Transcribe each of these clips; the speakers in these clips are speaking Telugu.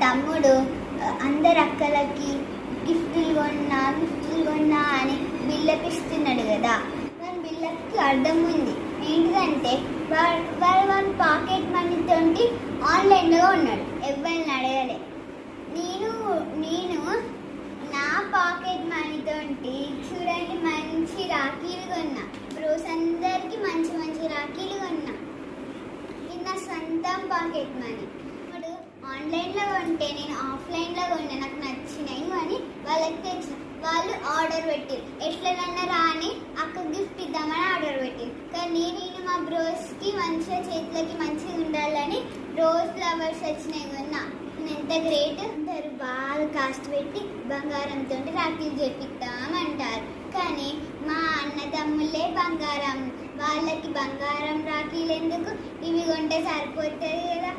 తమ్ముడు అందరు అక్కలకి గిఫ్ట్లు కొన్నా అని బిల్లపిస్తున్నాడు కదా. మన బిల్లకి అర్థం ఉంది ఏంటిదంటే వాడు పాకెట్ మనీతోటి ఆన్లైన్లో ఉన్నాడు, ఎవరిని అడగలే. నేను నా పాకెట్ మనీతోటి చూడండి మంచి రాఖీలు కొన్నా, బ్రోస్ అందరికి మంచి మంచి రాఖీలు కొన్నా. ఇది నా సొంతం పాకెట్ మనీ. ఇప్పుడు ఆన్లైన్లో కొంటే నేను ఆఫ్లైన్లో కొన్నా, నాకు నచ్చినాయి అని వాళ్ళకి తెచ్చిన. వాళ్ళు ఆర్డర్ పెట్టారు, ఎట్లనన్నా రాని అక్క గిఫ్ట్ ఇద్దామని ఆర్డర్ పెట్టారు. కానీ నేను మా బ్రోస్కి మంచిగా చేతులకి మంచిగా ఉండాలని రోజ్ ఫ్లవర్స్ వచ్చినాయి కొన్నా. ఎంత గ్రేట్. అందరు బాగా కాస్ట్ పెట్టి బంగారంతో రాఖీలు చేపిస్తామంటారు. కానీ మా అన్న తమ్ముళ్ళే బంగారం, వాళ్ళకి బంగారం రాఖీలు ఎందుకు, ఇవి కొంటే సరిపోతుంది కదా.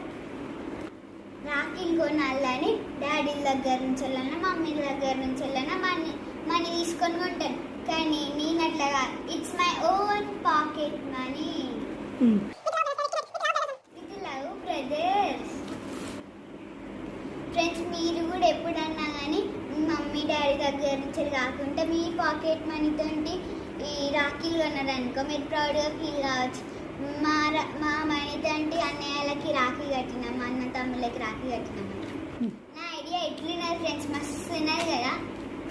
రాఖీలు కొనాలని డాడీ దగ్గర నుంచి వెళ్ళినా మమ్మీ దగ్గర నుంచి వెళ్ళినా మనీ తీసుకొని కొంటాను. కానీ నేను అట్లాగా it's my own pocket money. With love brothers. Friends, మీరు కూడా ఎప్పుడన్నా కానీ మమ్మీ డాడీ దగ్గర నుంచి కాకుండా మీ పాకెట్ మనీతోటి ఈ రాఖీలు కొన్నారనుకో మీరు ప్రౌడ్గా ఫీల్ కావచ్చు. మా మనీతోటి అన్నయ్యలకి రాఖీ కట్టినాం, మా అన్న తమ్ముళ్ళకి రాఖీ కట్టినాం. నా ఐడియా ఎట్లున్నది ఫ్రెండ్స్, మస్తు ఉన్నది కదా.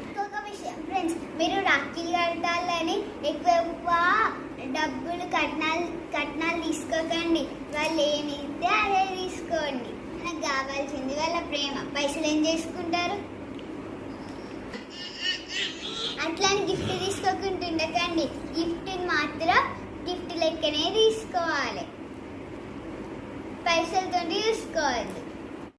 ఇంకొక విషయం ఫ్రెండ్స్, మీరు రాఖీలు కట్టాలని ఎక్కువ డబ్బులు కట్నాలు తీసుకోకండి. వాళ్ళు ఏమి ఇస్తే అదే తీసుకోండి. నాకు కావాల్సింది వాళ్ళ ప్రేమ. పైసలు ఏం చేసుకుంటారు? అట్లాని గిఫ్ట్ తీసుకోకుంటుండకండి. గిఫ్ట్ మాత్రం గిఫ్ట్ లెక్కనే తీసుకోవాలి, పైసలతో తీసుకోవద్దు.